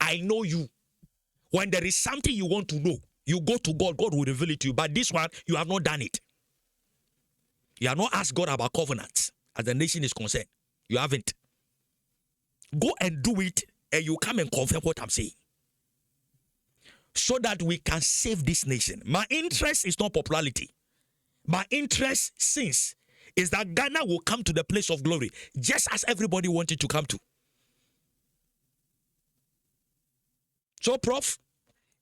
I know you. When there is something you want to know, you go to God. God will reveal it to you. But this one, you have not done it. You have not asked God about covenants as the nation is concerned. You haven't. Go and do it, and you come and confirm what I'm saying, so that we can save this nation. My interest is not popularity. My interest, since, is that Ghana will come to the place of glory, just as everybody wanted to come to. So, Prof,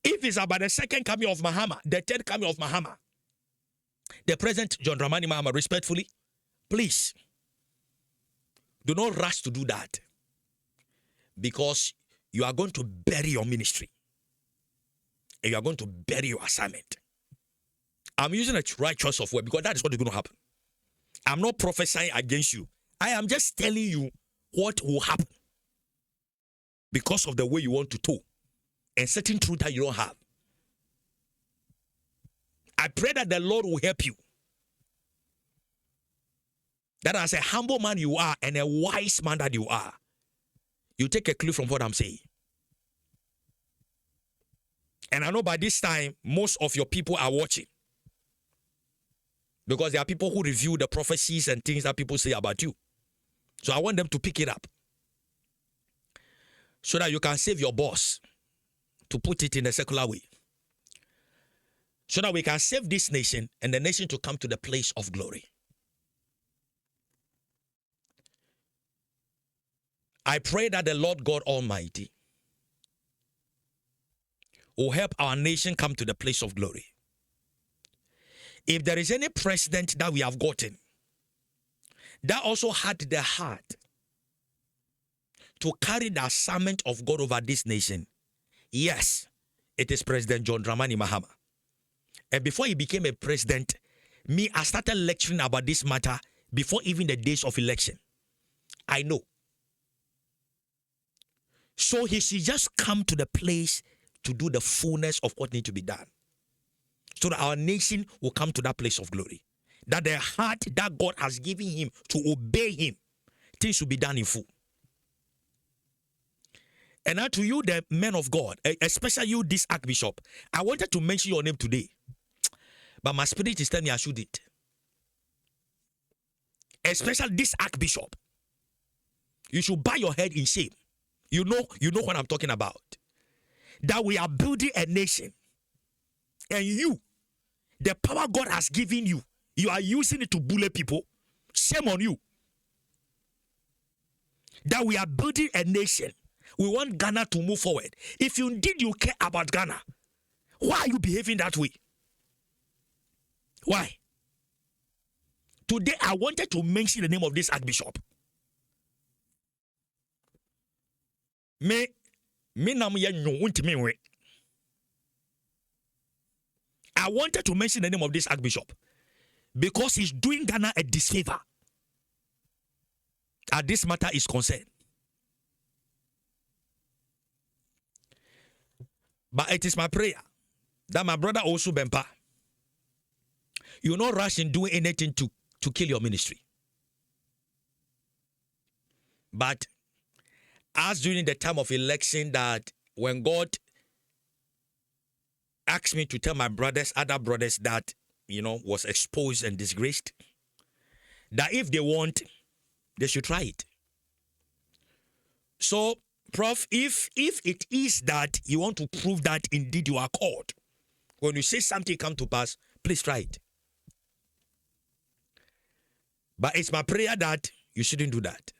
if it's about the second coming of Mahama, the third coming of Mahama, the President John Dramani Mahama, respectfully, please, do not rush to do that, because you are going to bury your ministry and you are going to bury your assignment. I'm using a right choice of word because that is what is going to happen. I'm not prophesying against you. I am just telling you what will happen because of the way you want to talk and certain truth that you don't have. I pray that the Lord will help you. That as a humble man you are and a wise man that you are, you take a clue from what I'm saying. And I know by this time, most of your people are watching. Because there are people who review the prophecies and things that people say about you. So I want them to pick it up, so that you can save your boss, to put it in a secular way. So that we can save this nation and the nation to come to the place of glory. I pray that the Lord God Almighty will help our nation come to the place of glory. If there is any president that we have gotten that also had the heart to carry the assignment of God over this nation, yes, it is President John Dramani Mahama. And before he became a president, I started lecturing about this matter before even the days of election. I know. So he should just come to the place to do the fullness of what needs to be done, so that our nation will come to that place of glory. That the heart that God has given him to obey him, things should be done in full. And now to you, the men of God, especially you, this Archbishop, I wanted to mention your name today, but my spirit is telling me I shouldn't. Especially this Archbishop, you should bow your head in shame. You know what I'm talking about. That we are building a nation, and you, the power God has given you, you are using it to bully people. Shame on you. That we are building a nation. We want Ghana to move forward. If you indeed you care about Ghana, why are you behaving that way? Why? Today I wanted to mention the name of this Archbishop. I wanted to mention the name of this Archbishop because he's doing Ghana a disfavor as this matter is concerned. But it is my prayer that my brother also Bempa, you not rush in doing anything to kill your ministry. But as during the time of election, that when God asked me to tell my brothers, other brothers that, was exposed and disgraced, that if they want, they should try it. So, Prof, if it is that you want to prove that indeed you are called, when you say something come to pass, please try it. But it's my prayer that you shouldn't do that,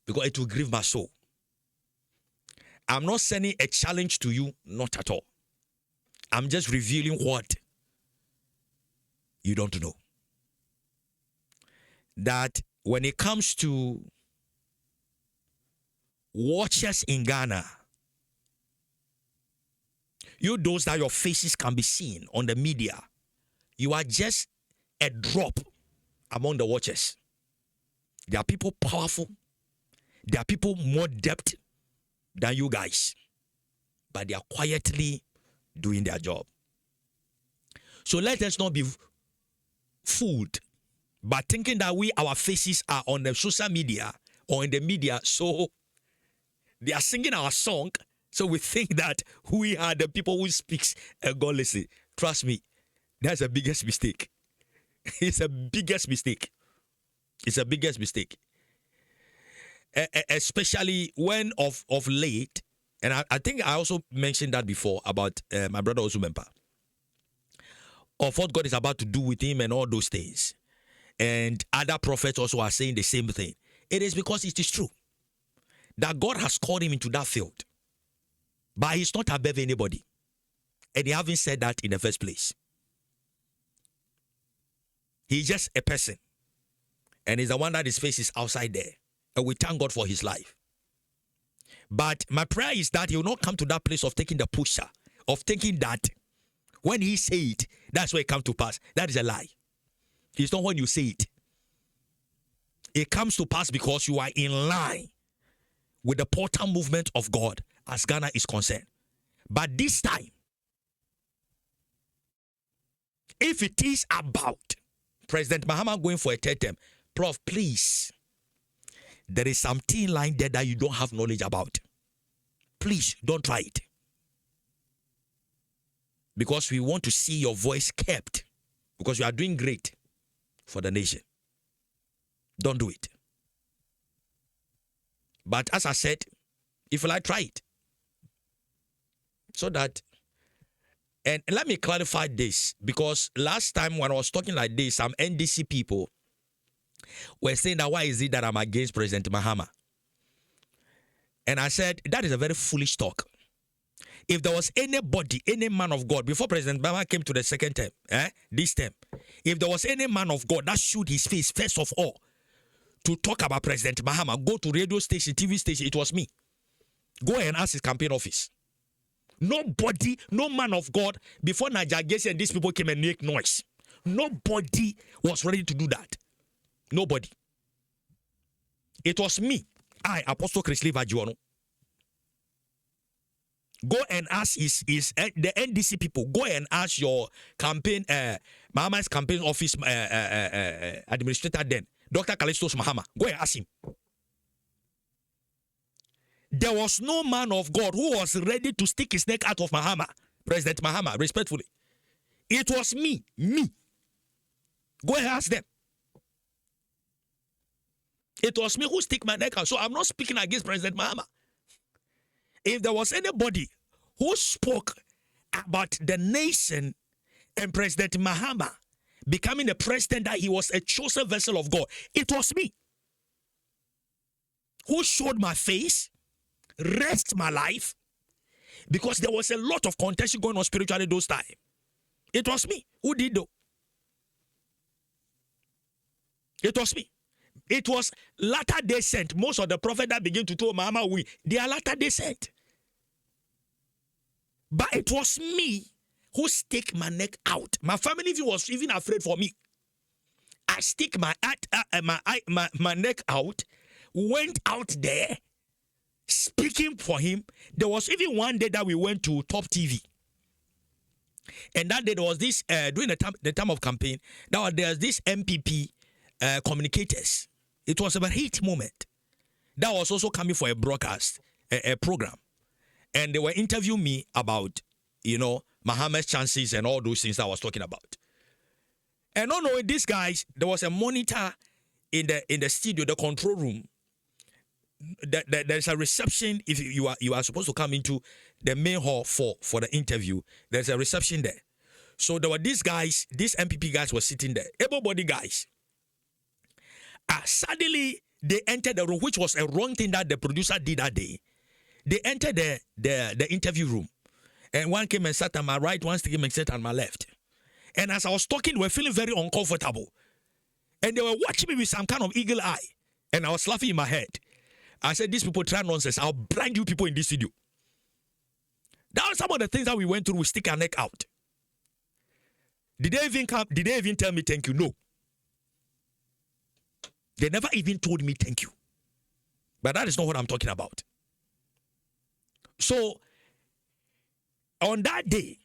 because it will grieve my soul. I'm not sending a challenge to you, not at all. I'm just revealing what you don't know. That when it comes to watchers in Ghana, you those that your faces can be seen on the media, you are just a drop among the watchers. There are people powerful. There are people more depth than you guys, but they are quietly doing their job. So let us not be fooled by thinking that our faces are on the social media or in the media, so They are singing our song, so we think that we are the people who speaks and God listen. Trust me, that's the biggest mistake. It's a biggest mistake. It's a biggest mistake. Especially when of late, and I think I also mentioned that before about my brother Osumempa, of what God is about to do with him and all those things. And other prophets also are saying the same thing. It is because it is true that God has called him into that field. But he's not above anybody. And he haven't said that in the first place. He's just a person. And he's the one that his face is outside there. And we thank God for his life. But my prayer is that he will not come to that place of taking the pusher, of thinking that when he say it, that's where it comes to pass. That is a lie. It's not when you say it. It comes to pass because you are in line with the portal movement of God as Ghana is concerned. But this time, if it is about President Mahama going for a third term, Prof, please, there is something lying there that you don't have knowledge about. Please, don't try it. Because we want to see your voice kept. Because you are doing great for the nation. Don't do it. But as I said, if you like, try it. So that, and let me clarify this, because last time when I was talking like this, some NDC people were saying that why is it that I'm against President Mahama? And I said, that is a very foolish talk. If there was anybody, any man of God, before President Mahama came to the second term, this term, if there was any man of God that showed his face, first of all, to talk about President Mahama, go to radio station, TV station, it was me. Go and ask his campaign office. Nobody, no man of God, before Niger Gesi and these people came and make noise. Nobody was ready to do that. Nobody. It was me, I, Apostle Chris Livajuano. Go and ask the NDC people. Go and ask your campaign, Mahama's campaign office administrator then, Dr. Callistus Mahama. Go and ask him. There was no man of God who was ready to stick his neck out of Mahama, President Mahama, respectfully. It was me. Go and ask them. It was me who stick my neck out. So I'm not speaking against President Mahama. If there was anybody who spoke about the nation and President Mahama becoming the president, that he was a chosen vessel of God, it was me. Who showed my face, risked my life, because there was a lot of contention going on spiritually those times. It was me. Who did though? It was me. It was latter day sent. Most of the prophets that begin to tell Mahama, they are latter day sent. But it was me who stick my neck out. My family was even afraid for me. I stick my neck out, went out there, speaking for him. There was even one day that we went to Top TV. And that day there was this, during the time of campaign, there's this MPP communicators. It was a heat moment. That was also coming for a broadcast, a program. And they were interviewing me about, Mahama's chances and all those things that I was talking about. And not knowing these guys, there was a monitor in the studio, the control room. There's a reception. If you are supposed to come into the main hall for the interview, there's a reception there. So there were these guys, these MPP guys were sitting there, able-bodied guys. Suddenly, they entered the room, which was a wrong thing that the producer did that day. They entered the interview room. And one came and sat on my right, one came and sat on my left. And as I was talking, they were feeling very uncomfortable. And they were watching me with some kind of eagle eye. And I was laughing in my head. I said, these people try nonsense. I'll blind you people in this studio. That was some of the things that we went through. We stick our neck out. Did they even come? Did they even tell me thank you? No. They never even told me thank you. But that is not what I'm talking about. So, on that day,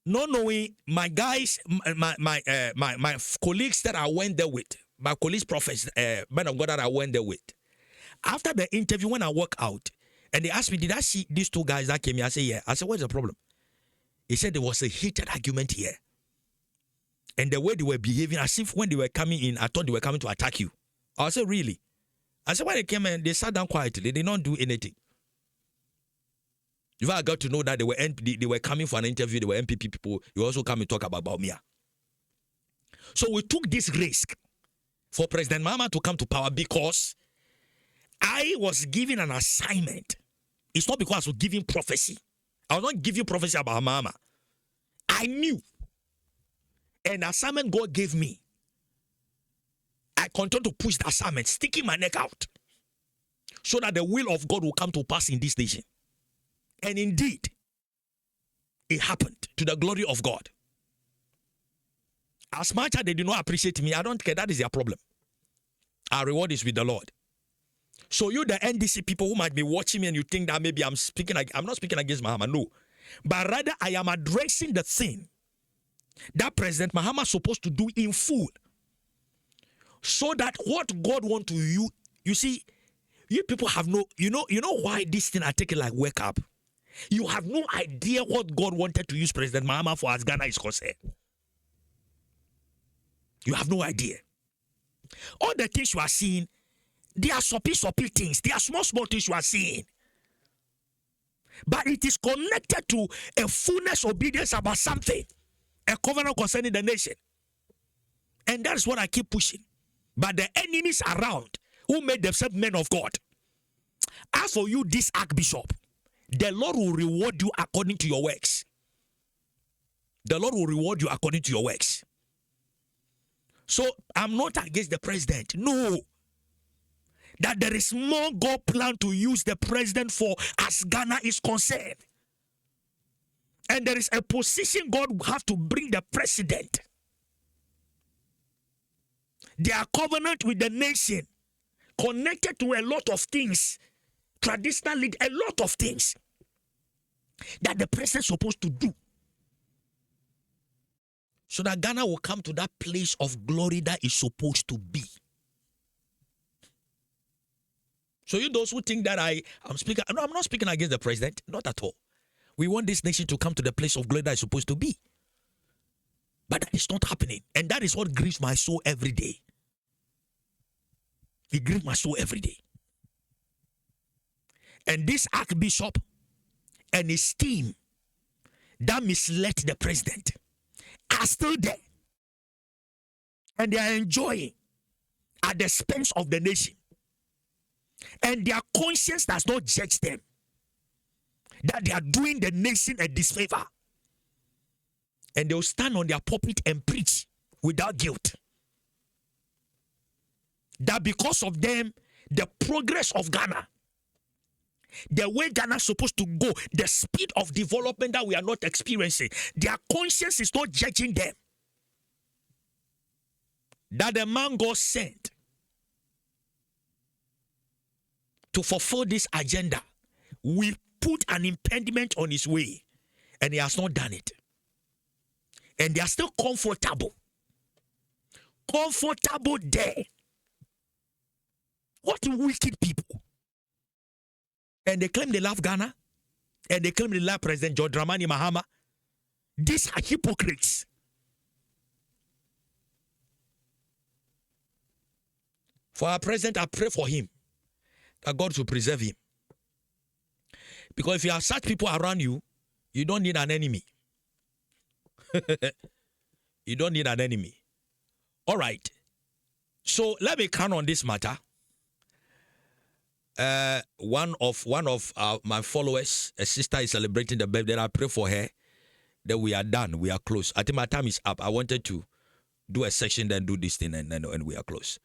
not knowing my guys, my colleagues that I went there with, my colleagues, prophets, men of God that I went there with, after the interview, when I walk out, And they asked me, did I see these two guys that came here? I said, yeah. I said, what's the problem? He said there was a heated argument here. And the way they were behaving, as if when they were coming in, I thought they were coming to attack you. I said, really? I said, when they came in, they sat down quietly. They did not do anything. If I got to know that they were coming for an interview, they were MPP people, you also come and talk about Bawumia. So we took this risk for President Mahama to come to power because I was given an assignment. It's not because I was giving prophecy. I was not giving prophecy about Mahama. I knew. An assignment God gave me. I continued to push the assignment, sticking my neck out, so that the will of God will come to pass in this nation. And indeed, it happened to the glory of God. As much as they do not appreciate me, I don't care. That is their problem. Our reward is with the Lord. So you, the NDC people who might be watching me and you think that maybe I'm not speaking against Mahama, no. But rather I am addressing the thing that President Mahama is supposed to do in full. So that what God wants to you see, you people have no, you know why this thing I take it like wake up. You have no idea what God wanted to use President Mahama for as Ghana is concerned. You have no idea. All the things you are seeing, they are soppy things. They are small things you are seeing. But it is connected to a fullness obedience about something. A covenant concerning the nation. And that is what I keep pushing. But the enemies around who made themselves men of God. As for you, this Archbishop, the Lord will reward you according to your works. The Lord will reward you according to your works. So I'm not against the president. No. That there is more God plan to use the president for as Ghana is concerned. And there is a position God will have to bring the president. Their covenant with the nation connected to a lot of things. Traditionally, a lot of things that the president is supposed to do. So that Ghana will come to that place of glory that is supposed to be. So you those who think that I'm speaking, no, I'm not speaking against the president, not at all. We want this nation to come to the place of glory that is supposed to be. But that is not happening. And that is what grieves my soul every day. It grieves my soul every day. And this Archbishop and his team that misled the president are still there. And they are enjoying at the expense of the nation. And their conscience does not judge them that they are doing the nation a disfavor. And they will stand on their pulpit and preach without guilt. That because of them, the progress of Ghana, the way Ghana is supposed to go, the speed of development that we are not experiencing, their conscience is not judging them. That the man God sent to fulfill this agenda will put an impediment on his way, and he has not done it. And they are still comfortable there. What wicked people. And they claim they love Ghana, and they claim they love President John Dramani Mahama. These are hypocrites. For our president, I pray for him, that God should preserve him. Because if you have such people around you, you don't need an enemy. You don't need an enemy. All right. So let me count on this matter. One of my followers, a sister is celebrating the birthday. I pray for her. Then we are done. We are close. I think my time is up. I wanted to do a section, then do this thing, and we are close.